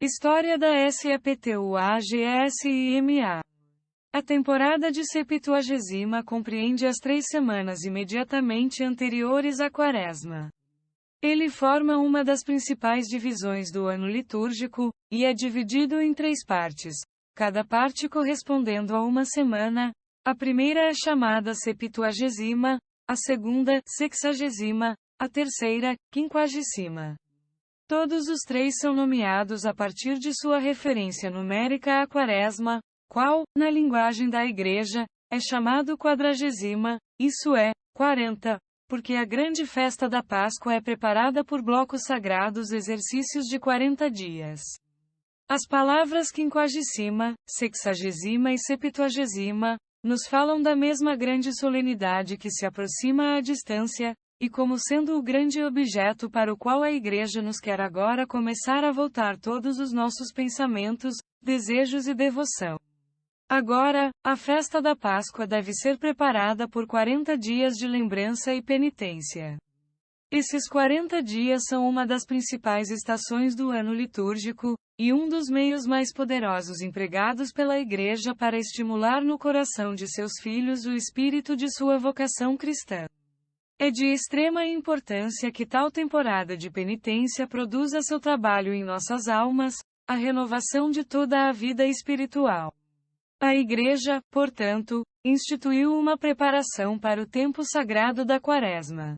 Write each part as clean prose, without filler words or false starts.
História da SEPTUAGESIMA. A temporada de Septuagesima compreende as 3 semanas imediatamente anteriores à Quaresma. Ele forma uma das principais divisões do ano litúrgico, e é dividido em 3 partes, cada parte correspondendo a uma semana. A primeira é chamada Septuagesima, a segunda, Sexagesima, a terceira, Quinquagésima. Todos os 3 são nomeados a partir de sua referência numérica à Quaresma, qual, na linguagem da Igreja, é chamado Quadragesima, isso é, 40, porque a grande festa da Páscoa é preparada por blocos sagrados exercícios de 40 dias. As palavras quinquagésima, sexagesima e septuagesima nos falam da mesma grande solenidade que se aproxima à distância, e como sendo o grande objeto para o qual a Igreja nos quer agora começar a voltar todos os nossos pensamentos, desejos e devoção. Agora, a festa da Páscoa deve ser preparada por 40 dias de lembrança e penitência. Esses 40 dias são uma das principais estações do ano litúrgico, e um dos meios mais poderosos empregados pela Igreja para estimular no coração de seus filhos o espírito de sua vocação cristã. É de extrema importância que tal temporada de penitência produza seu trabalho em nossas almas, a renovação de toda a vida espiritual. A Igreja, portanto, instituiu uma preparação para o tempo sagrado da Quaresma.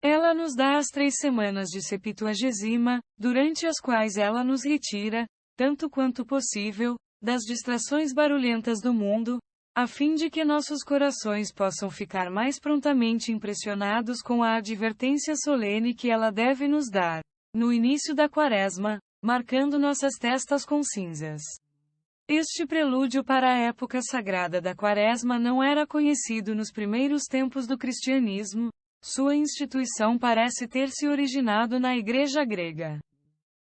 Ela nos dá as 3 semanas de Septuagesima, durante as quais ela nos retira, tanto quanto possível, das distrações barulhentas do mundo, a fim de que nossos corações possam ficar mais prontamente impressionados com a advertência solene que ela deve nos dar, no início da Quaresma, marcando nossas testas com cinzas. Este prelúdio para a época sagrada da Quaresma não era conhecido nos primeiros tempos do cristianismo, sua instituição parece ter se originado na Igreja grega.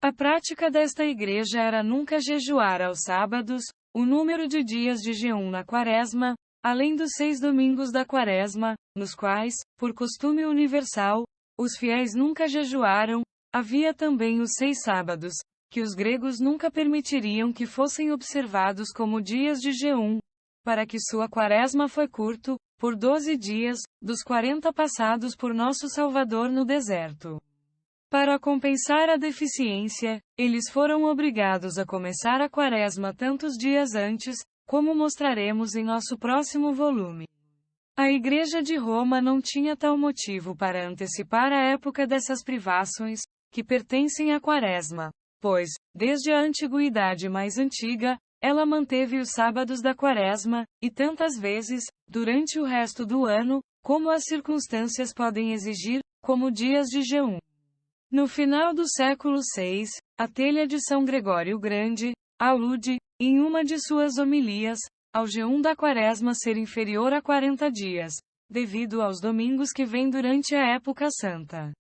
A prática desta igreja era nunca jejuar aos sábados, o número de dias de jejum na Quaresma, além dos 6 domingos da Quaresma, nos quais, por costume universal, os fiéis nunca jejuaram, havia também os 6 sábados, que os gregos nunca permitiriam que fossem observados como dias de jejum, para que sua Quaresma foi curto, por 12 dias, dos 40 passados por nosso Salvador no deserto. Para compensar a deficiência, eles foram obrigados a começar a Quaresma tantos dias antes, como mostraremos em nosso próximo volume. A Igreja de Roma não tinha tal motivo para antecipar a época dessas privações, que pertencem à Quaresma, pois, desde a antiguidade mais antiga, ela manteve os sábados da Quaresma, e tantas vezes, durante o resto do ano, como as circunstâncias podem exigir, como dias de jejum. No final do século VI, a telha de São Gregório Grande alude, em uma de suas homilias, ao jejum da Quaresma ser inferior a 40 dias, devido aos domingos que vêm durante a época santa.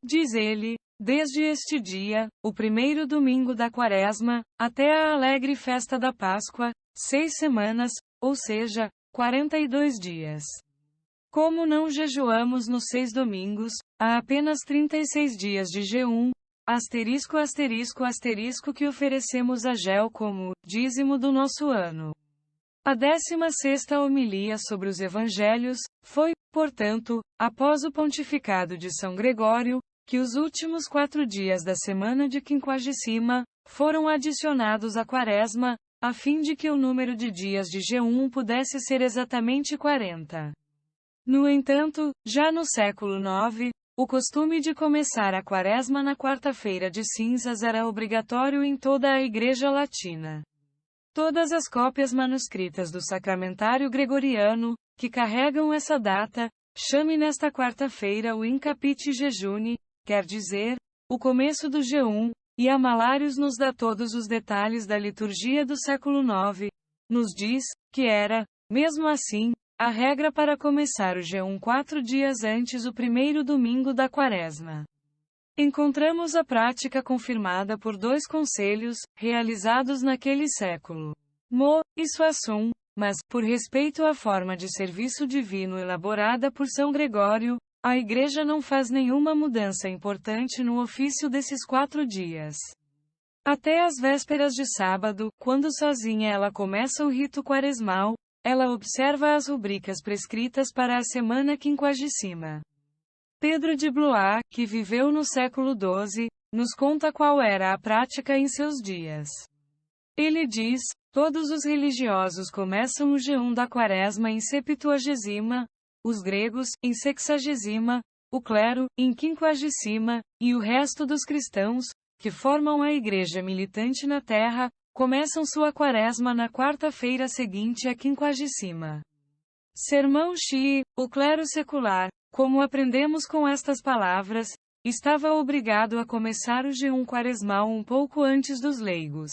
Diz ele, desde este dia, o primeiro domingo da Quaresma, até a alegre festa da Páscoa, 6 semanas, ou seja, 42 dias. Como não jejuamos nos 6 domingos, há apenas 36 dias de jejum, que oferecemos a Gel como dízimo do nosso ano. A 16ª homilia sobre os Evangelhos foi, portanto, após o pontificado de São Gregório, que os últimos 4 dias da semana de Quinquagésima foram adicionados à Quaresma, a fim de que o número de dias de jejum pudesse ser exatamente 40. No entanto, já no século IX, o costume de começar a Quaresma na quarta-feira de cinzas era obrigatório em toda a Igreja Latina. Todas as cópias manuscritas do Sacramentário Gregoriano, que carregam essa data, chame nesta quarta-feira o Incapite Jejuni, quer dizer, o começo do jejum, e a Malarius nos dá todos os detalhes da liturgia do século IX. Nos diz, que era, mesmo assim, a regra para começar o jejum 4 dias antes o primeiro domingo da Quaresma. Encontramos a prática confirmada por 2 conselhos, realizados naquele século. Isso assum, mas, por respeito à forma de serviço divino elaborada por São Gregório, a Igreja não faz nenhuma mudança importante no ofício desses 4 dias. Até as vésperas de sábado, quando sozinha ela começa o rito quaresmal, ela observa as rubricas prescritas para a semana quinquagésima. Pedro de Blois, que viveu no século XII, nos conta qual era a prática em seus dias. Ele diz: todos os religiosos começam o jejum da quaresma em septuagésima, os gregos, em sexagésima, o clero, em quinquagésima, e o resto dos cristãos, que formam a igreja militante na terra, começam sua quaresma na quarta-feira seguinte à quinquagésima. Sermão Xi, o clero secular, como aprendemos com estas palavras, estava obrigado a começar o jejum quaresmal um pouco antes dos leigos.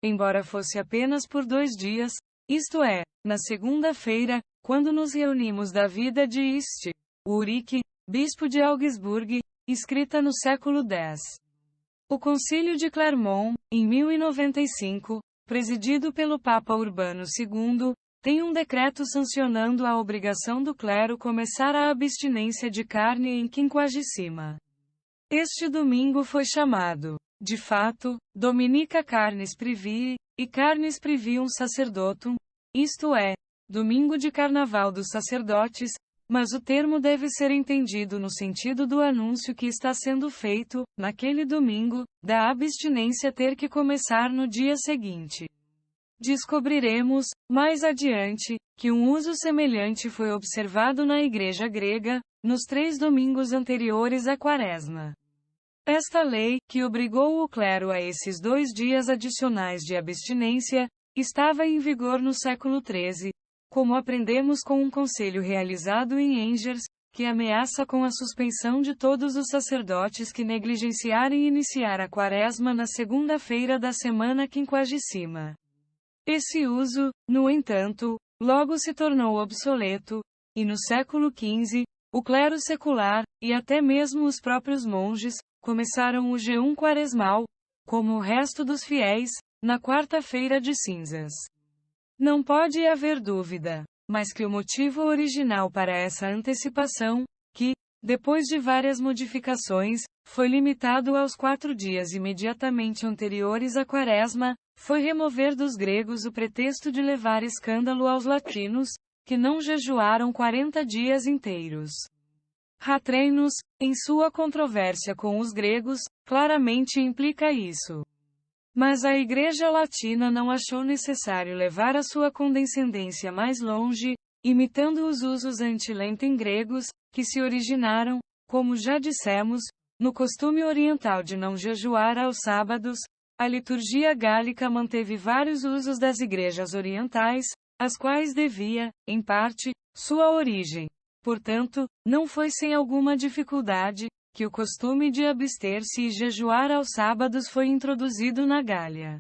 Embora fosse apenas por 2 dias, isto é, na segunda-feira, quando nos reunimos da vida de St. Ulrich, bispo de Augsburg, escrita no século X. O Concílio de Clermont, em 1095, presidido pelo Papa Urbano II, tem um decreto sancionando a obrigação do clero começar a abstinência de carne em quinquagésima. Este domingo foi chamado, de fato, Dominica Carnis Privii, e Carnis Privium Sacerdotum, isto é, domingo de carnaval dos sacerdotes, mas o termo deve ser entendido no sentido do anúncio que está sendo feito, naquele domingo, da abstinência ter que começar no dia seguinte. Descobriremos, mais adiante, que um uso semelhante foi observado na Igreja grega, nos 3 domingos anteriores à Quaresma. Esta lei, que obrigou o clero a esses 2 dias adicionais de abstinência, estava em vigor no século XIII, como aprendemos com um conselho realizado em Angers, que ameaça com a suspensão de todos os sacerdotes que negligenciarem iniciar a quaresma na segunda-feira da semana quinquagésima. Esse uso, no entanto, logo se tornou obsoleto, e no século XV, o clero secular, e até mesmo os próprios monges, começaram o jejum quaresmal, como o resto dos fiéis, na quarta-feira de cinzas. Não pode haver dúvida, mas que o motivo original para essa antecipação, que, depois de várias modificações, foi limitado aos 4 dias imediatamente anteriores à Quaresma, foi remover dos gregos o pretexto de levar escândalo aos latinos, que não jejuaram 40 dias inteiros. Ratreinos, em sua controvérsia com os gregos, claramente implica isso. Mas a Igreja Latina não achou necessário levar a sua condescendência mais longe, imitando os usos anti-Lenten gregos, que se originaram, como já dissemos, no costume oriental de não jejuar aos sábados. A liturgia gálica manteve vários usos das igrejas orientais, às quais devia, em parte, sua origem. Portanto, não foi sem alguma dificuldade que o costume de abster-se e jejuar aos sábados foi introduzido na Gália.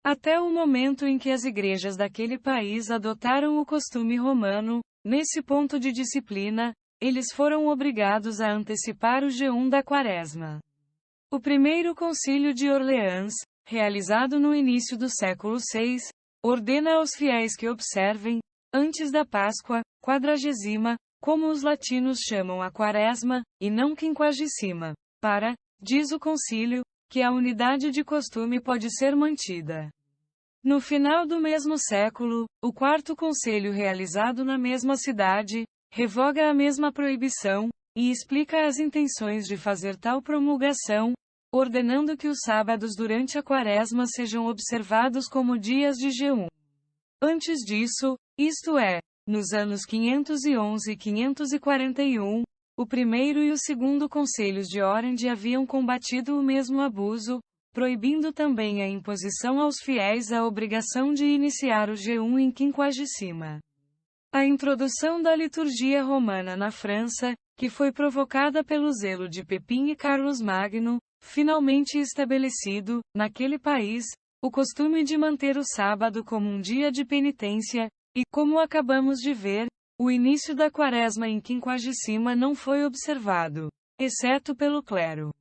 Até o momento em que as igrejas daquele país adotaram o costume romano, nesse ponto de disciplina, eles foram obrigados a antecipar o jejum da Quaresma. O primeiro concílio de Orleans, realizado no início do século VI, ordena aos fiéis que observem, antes da Páscoa, quadragésima, como os latinos chamam a Quaresma, e não quinquagésima, para, diz o concílio, que a unidade de costume pode ser mantida. No final do mesmo século, o quarto conselho realizado na mesma cidade, revoga a mesma proibição, e explica as intenções de fazer tal promulgação, ordenando que os sábados durante a Quaresma sejam observados como dias de jejum. Antes disso, isto é, nos anos 511 e 541, o primeiro e o segundo conselhos de Orange haviam combatido o mesmo abuso, proibindo também a imposição aos fiéis a obrigação de iniciar o jejum em quinquagésima. A introdução da liturgia romana na França, que foi provocada pelo zelo de Pepin e Carlos Magno, finalmente estabelecido, naquele país, o costume de manter o sábado como um dia de penitência, e, como acabamos de ver, o início da Quaresma em quinquagésima não foi observado, exceto pelo clero.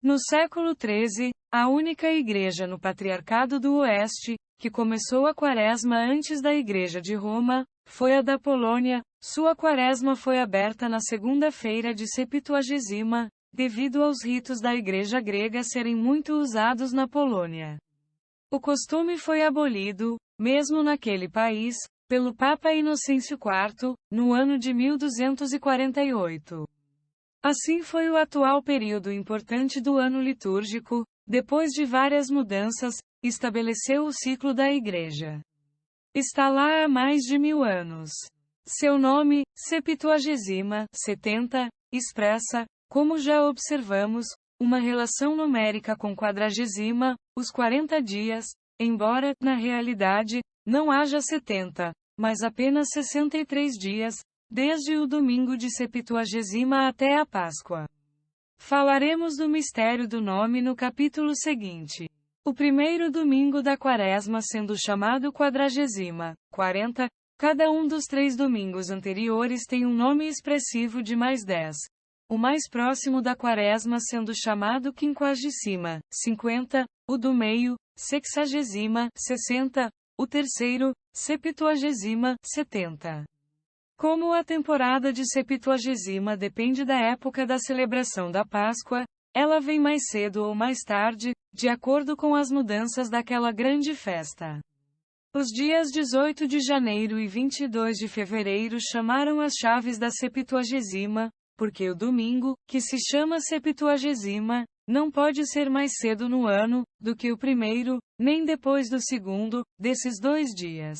No século XIII, a única igreja no Patriarcado do Oeste, que começou a Quaresma antes da Igreja de Roma, foi a da Polônia. Sua Quaresma foi aberta na segunda-feira de Septuagésima, devido aos ritos da Igreja grega serem muito usados na Polônia. O costume foi abolido, mesmo naquele país, pelo Papa Inocêncio IV, no ano de 1248. Assim foi o atual período importante do ano litúrgico, depois de várias mudanças, estabeleceu o ciclo da Igreja. Está lá há mais de 1000 anos. Seu nome, Septuagesima, 70, expressa, como já observamos, uma relação numérica com quadragesima, os 40 dias, embora, na realidade, não haja 70, mas apenas 63 dias, desde o domingo de Septuagesima até a Páscoa. Falaremos do mistério do nome no capítulo seguinte. O primeiro domingo da Quaresma sendo chamado Quadragesima, 40, cada um dos 3 domingos anteriores tem um nome expressivo de mais 10. O mais próximo da Quaresma sendo chamado Quinquagesima, 50, o do meio, Sexagesima, 60, o terceiro, Septuagesima, 70. Como a temporada de Septuagesima depende da época da celebração da Páscoa, ela vem mais cedo ou mais tarde, de acordo com as mudanças daquela grande festa. Os dias 18 de janeiro e 22 de fevereiro chamaram as chaves da Septuagesima, porque o domingo, que se chama Septuagesima, não pode ser mais cedo no ano, do que o primeiro, nem depois do segundo, desses 2 dias.